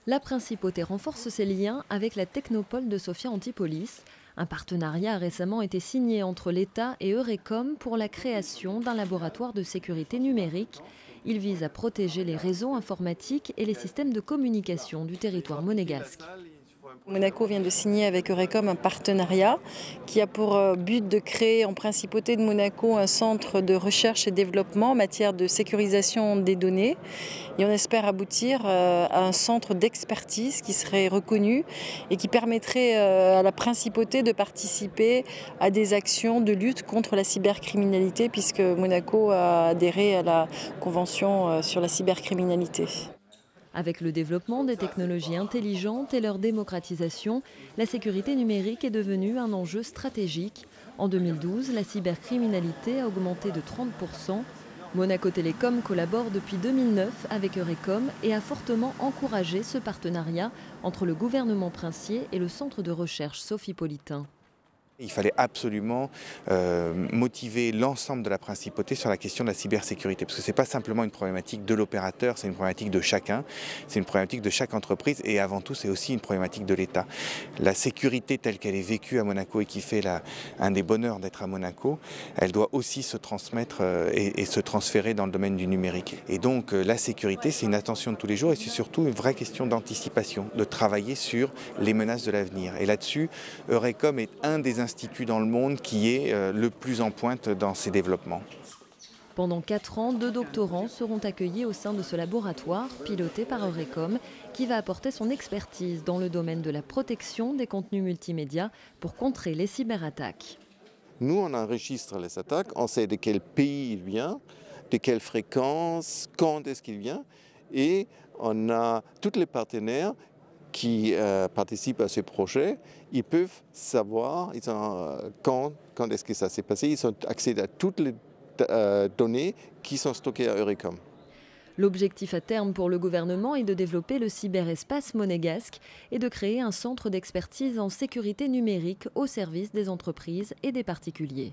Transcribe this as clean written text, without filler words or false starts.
La principauté renforce ses liens avec la technopole de Sophia Antipolis. Un partenariat a récemment été signé entre l'État et Eurecom pour la création d'un laboratoire de sécurité numérique. Il vise à protéger les réseaux informatiques et les systèmes de communication du territoire monégasque. Monaco vient de signer avec Eurecom un partenariat qui a pour but de créer en principauté de Monaco un centre de recherche et développement en matière de sécurisation des données. Et on espère aboutir à un centre d'expertise qui serait reconnu et qui permettrait à la principauté de participer à des actions de lutte contre la cybercriminalité, puisque Monaco a adhéré à la Convention sur la cybercriminalité. Avec le développement des technologies intelligentes et leur démocratisation, la sécurité numérique est devenue un enjeu stratégique. En 2012, la cybercriminalité a augmenté de 30%. Monaco Télécom collabore depuis 2009 avec Eurecom et a fortement encouragé ce partenariat entre le gouvernement princier et le centre de recherche Sophie-Politain. Il fallait absolument motiver l'ensemble de la principauté sur la question de la cybersécurité, parce que ce n'est pas simplement une problématique de l'opérateur, c'est une problématique de chacun, c'est une problématique de chaque entreprise et avant tout c'est aussi une problématique de l'État. La sécurité telle qu'elle est vécue à Monaco et qui fait un des bonheurs d'être à Monaco, elle doit aussi se transmettre et se transférer dans le domaine du numérique. Et donc la sécurité c'est une attention de tous les jours et c'est surtout une vraie question d'anticipation, de travailler sur les menaces de l'avenir. Et là-dessus, Eurecom est un des instituts dans le monde qui est le plus en pointe dans ces développements. Pendant 4 ans, 2 doctorants seront accueillis au sein de ce laboratoire piloté par Eurecom qui va apporter son expertise dans le domaine de la protection des contenus multimédia pour contrer les cyberattaques. Nous, on enregistre les attaques, on sait de quel pays il vient, de quelle fréquence, quand est-ce qu'il vient et on a tous les partenaires qui participent à ce projet, ils peuvent savoir quand est-ce que ça s'est passé, ils ont accès à toutes les données qui sont stockées à Eurecom. L'objectif à terme pour le gouvernement est de développer le cyberespace monégasque et de créer un centre d'expertise en sécurité numérique au service des entreprises et des particuliers.